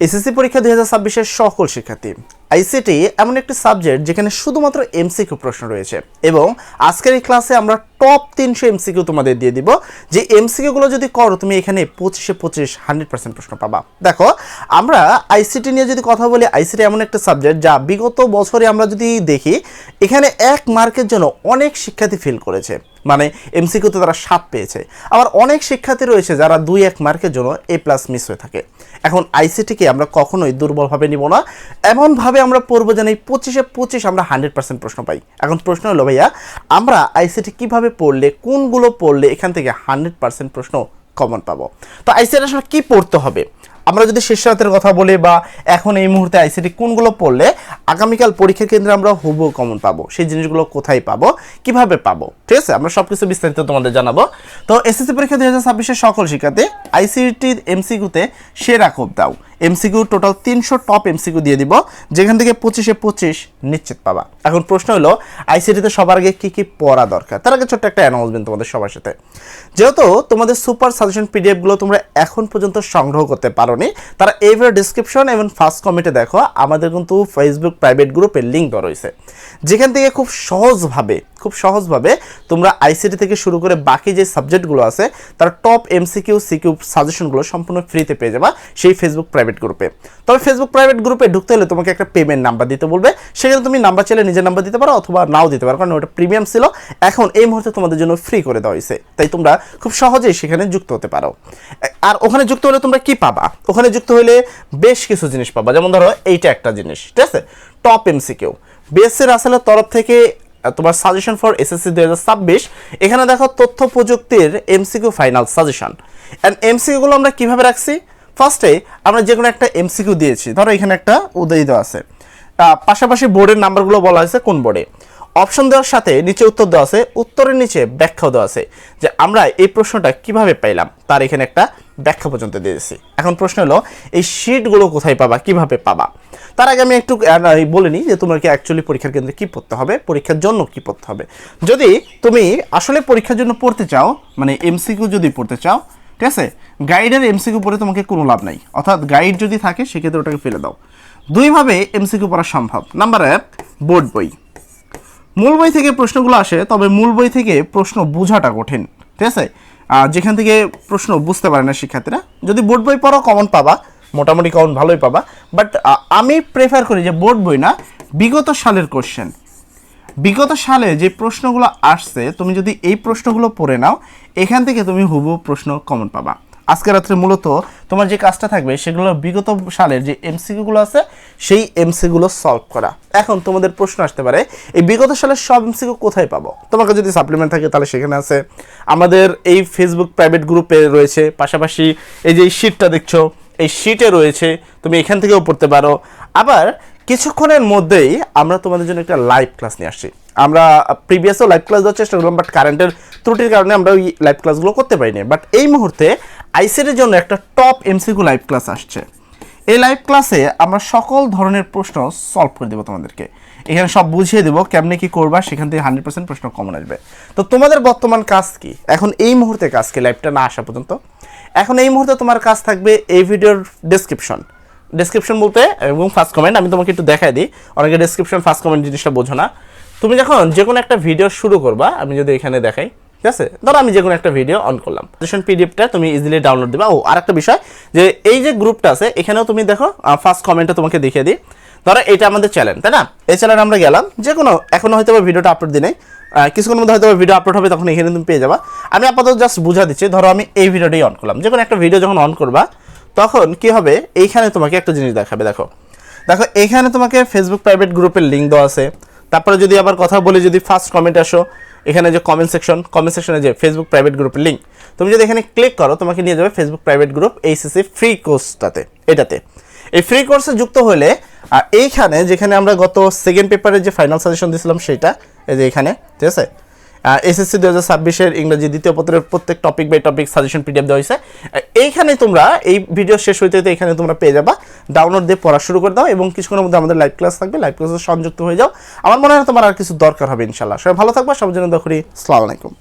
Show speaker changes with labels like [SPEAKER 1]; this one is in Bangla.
[SPEAKER 1] এসএসসি পরীক্ষা 2026 এর সকল শিক্ষার্থী, আইসিটি এমন একটি সাবজেক্ট যেখানে শুধুমাত্র এমসিকিউ প্রশ্ন রয়েছে এবং আজকের এই ক্লাসে আমরা টপ 300 এমসিকিউ তোমাদের দিয়ে দিব। যে এমসিকিউগুলো যদি করো তুমি এখানে 25 100% প্রশ্ন পাবা। দেখো, আমরা আইসিটি নিয়ে যদি কথা বলি, আইসিটি এমন একটা সাবজেক্ট যা বিগত বছরে আমরা যদি দেখি এখানে 1 মার্কের জন্য অনেক শিক্ষার্থী ফেল করেছে, মানে এমসিকিউতে তারা 7 পেয়েছে। আবার অনেক শিক্ষার্থী রয়েছে যারা 2-1 মার্কের জন্য A+ মিস হয়ে থাকে। এখন আইসিটিকে আমরা কখনোই দুর্বলভাবে নিব না, এমনভাবে আমরা পড়বো যেন এই 25 আমরা 100% প্রশ্ন পাই। এখন প্রশ্ন হলো ভাইয়া, আমরা আইসিটি কিভাবে পড়লে, কোনগুলো পড়লে এখান থেকে 100% প্রশ্ন কমন পাবো? তো আইসিটি আসলে কি পড়তে হবে? আমরা যদি শেষরাতের কথা বলি বা এখন এই মুহূর্তে আইসিটি কোনগুলো পড়লে আগামীকাল পরীক্ষা কেন্দ্রে আমরা হুবহু কমন পাবো, সেই জিনিসগুলো কোথায় পাবো, কিভাবে পাবো, ঠিক আছে? আমরা সবকিছু বিস্তারিত তোমাদের জানাবো। তো এসএসসি পরীক্ষা 2026 এর সকল শিক্ষার্থী আইসিটির এমসিকিউতে সেরা কোপ দাও। এমসিকিউ টোটাল 300 টপ এমসিকিউ দিয়ে দিব, যেখান থেকে 25 নিশ্চিত পাবা। এখন প্রশ্ন হলো, আইসিটিতে সবার আগে কি কি পড়া দরকার? তার আগে ছোট্ট একটা অ্যানাউন্সমেন্ট তোমাদের সবার সাথে। যেহেতু তোমাদের সুপার সাজেশন পিডিএফগুলো তোমরা এখন পর্যন্ত সংগ্রহ করতে পারোনি, তারা এই ভিডিও ডেসক্রিপশন এবং ফার্স্ট কমেন্টে দেখো, আমাদের কিন্তু ফেসবুক প্রাইভেট গ্রুপের লিঙ্ক দেওয়া রয়েছে, যেখান থেকে খুব সহজভাবে তোমরা আইসিটি থেকে শুরু করে বাকি যে সাবজেক্টগুলো আছে তার টপ এমসিকিউ সিকিউ সাজেশনগুলো সম্পূর্ণ ফ্রিতে পেয়ে যাবা সেই ফেসবুক প্রাইভেট গ্রুপে। তবে ফেসবুক প্রাইভেট গ্রুপে ঢুকতে হলে তোমাকে একটা পেমেন্ট নাম্বার দিতে বলবে, সেখানে তুমি নাম্বার চাইলে নিজের নাম্বার দিতে পারো অথবা নাও দিতে পারো, কারণ ওটা প্রিমিয়াম ছিল, এখন এই মুহূর্তে তোমাদের জন্য ফ্রি করে দেওয়া হয়েছে, তাই তোমরা খুব সহজেই সেখানে যুক্ত হতে পারো। আর ওখানে যুক্ত হলে তোমরা কি পাবা? ওখানে যুক্ত হলে বেশ কিছু জিনিস পাবা, যেমন ধরো এইটা একটা জিনিস, ঠিক আছে, টপ এমসিকিউ বিএসসি রাসেলের তরফ থেকে তোমার সাজেশন ফর এসএসসি 2026। এখানে দেখো তথ্য প্রযুক্তির এমসিকিউ ফাইনাল সাজেশন। এন্ড এমসিকিউগুলো আমরা কিভাবে রাখছি? ফার্স্টে আমরা যে কোনো একটা এমসিকিউ দিয়েছি, ধরো এখানে একটা উদয় দেওয়া আছে, পাশাপাশি বোর্ডের নাম্বারগুলো বলা হয়েছে কোন বোর্ডে, অপশন দেওয়ার সাথে নিচে উত্তর দেওয়া আছে, উত্তরের নিচে ব্যাখ্যাও দেওয়া আছে যে আমরা এই প্রশ্নটা কিভাবে পাইলাম, তার এখানে একটা ব্যাখ্যা পর্যন্ত দিয়েছি। এখন প্রশ্ন হলো, এই শিটগুলো কোথায় পাবা, কিভাবে পাবা? তার আগে আমি একটু বলে নিই যে তোমাকে অ্যাকচুয়ালি পরীক্ষার কেন্দ্রে কী পড়তে হবে, পরীক্ষার জন্য কী পড়তে হবে। যদি তুমি আসলে পরীক্ষার জন্য পড়তে চাও, মানে এমসিকিউ যদি পড়তে চাও, ঠিক আছে, গাইডের এমসিকিউ পড়ে তোমাকে কোনো লাভ নাই, অর্থাৎ গাইড যদি থাকে সেক্ষেত্রে ওটাকে ফেলে দাও। দুইভাবে এমসিকিউ পড়া সম্ভব। নাম্বার 1, বোর্ড বই। মূল বই থেকে প্রশ্নগুলো আসে, তবে মূল বই থেকে প্রশ্ন বোঝাটা কঠিন, ঠিক আছে, যেখান থেকে প্রশ্ন বুঝতে পারে না শিক্ষার্থীরা। যদি বোর্ড বই পড়ো কমন পাবা, মোটামুটি কমন ভালোই পাবা, বাট আমি প্রেফার করি যে বোর্ড বই না, বিগত সালের কোশ্চেন, বিগত সালে যে প্রশ্নগুলো আসছে তুমি যদি এই প্রশ্নগুলো পড়ে নাও, এখান থেকে তুমি হুবহু প্রশ্ন কমন পাবা। আজকে রাত্রে মূলত তোমার যে কাজটা থাকবে সেগুলো বিগত সালের যে এমসিকিউগুলো আছে সেই এমসিকিউগুলো সলভ করা। এখন তোমাদের প্রশ্ন আসতে পারে, এই বিগত সালের সব এমসিকিউ কোথায় পাবো? তোমাকে যদি সাপ্লিমেন্ট থাকে তাহলে সেখানে আছে, আমাদের এই ফেসবুক প্রাইভেট গ্রুপে রয়েছে, পাশাপাশি এই যে শিটটা দেখছো এই শিটে রয়েছে, তুমি এখান থেকেও পড়তে পারো। আবার কিছুক্ষণের মধ্যেই আমরা তোমাদের জন্য একটা লাইভ ক্লাস নিয়ে আসছি। আমরা প্রিভিয়াসও লাইভ ক্লাস দেওয়ার চেষ্টা করলাম, বাট কারেন্টের ত্রুটির কারণে আমরা ওই লাইভ ক্লাসগুলো করতে পারিনি। বাট এই মুহূর্তে আইসিটির জন্য একটা টপ এমসিকিউ লাইভ ক্লাস আসছে। এই লাইভ ক্লাসে আমরা সকল ধরনের প্রশ্ন সলভ করে দেবো তোমাদেরকে, এখানে সব বুঝিয়ে দেবো কেমনে কি করবা, সেখান থেকে 100% প্রশ্ন কমন আসবে। তো তোমাদের বর্তমান কাজ কি এখন এই মুহূর্তে? কাজ কি লাইভটা না আসা পর্যন্ত? এখন এই মুহূর্তে তোমার কাজ থাকবে এই ভিডিওর ডেসক্রিপশন বলতে এবং ফার্স্ট কমেন্ট, আমি তোমাকে একটু দেখাই দিই, অনেকে ডেসক্রিপশন ফার্স্ট কমেন্ট জিনিসটা বোঝো না। তুমি যখন যে কোনো একটা ভিডিও শুরু করবা, আমি যদি এখানে দেখাই, ঠিক আছে, ধরো আমি যে কোনো একটা ভিডিও অন করলাম, সাজেশন পিডিএফটা তুমি ইজিলি ডাউনলোড দিবা। ও আরেকটা বিষয়, যে এই যে গ্রুপটা আছে এখানেও তুমি দেখো, ফার্স্ট কমেন্টে তোমাকে দেখিয়ে দিই, ধরো এটা আমাদের চ্যানেল, তাই না? এই চ্যানেলে আমরা গেলাম, যে কোনো এখনো হয়তো ভিডিওটা আপলোড দিই নাই, কিছুক্ষণের মধ্যে হয়তো ভিডিও আপলোড হবে, তখন এখানে তুমি পেয়ে যাবা। আমি আপাতত জাস্ট বুঝা দিচ্ছি, ধরো আমি এই ভিডিওটাই অন করলাম, যে কোনো একটা ভিডিও যখন অন করবা তখন কি হবে, এইখানে তোমাকে একটা জিনিস দেখাবে। দেখো এইখানে তোমাকে ফেসবুক প্রাইভেট গ্রুপের লিঙ্ক দেওয়া আছে। তারপরে যদি আবার কথা বলি, যদি ফার্স্ট কমেন্ট আসো, এখানে যে কমেন্ট সেকশনে যে ফেসবুক প্রাইভেট গ্রুপের লিঙ্ক, তুমি যদি এখানে ক্লিক করো তোমাকে নিয়ে যাবে Facebook private group HSC free কোর্সটাতে। এটাতে এই ফ্রি কোর্সে যুক্ত হলে এইখানে যেখানে আমরা গত সেকেন্ড পেপারের যে ফাইনাল সাজেশন দিয়েছিলাম সেটা, এই যে এখানে, ঠিক আছে, এসএসসি 2026 ইংরেজি দ্বিতীয় পত্রের প্রত্যেক topic by topic suggestion PDF দেওয়া হয়েছে। এইখানে তোমরা এই ভিডিও শেষ হইতে এখানে তোমরা পেয়ে যাবা, ডাউনলোড দিয়ে পড়া শুরু করে দাও এবং কিছুক্ষণের মধ্যে আমাদের লাইভ ক্লাস থাকবে, লাইভ ক্লাসে সংযুক্ত হয়ে যাও। আমার মনে হয় তোমার আর কিছু দরকার হবে ইনশাল্লাহ। সবাই ভালো থাকবা, সবার জন্য দোয়া করি। আসসালামু আলাইকুম।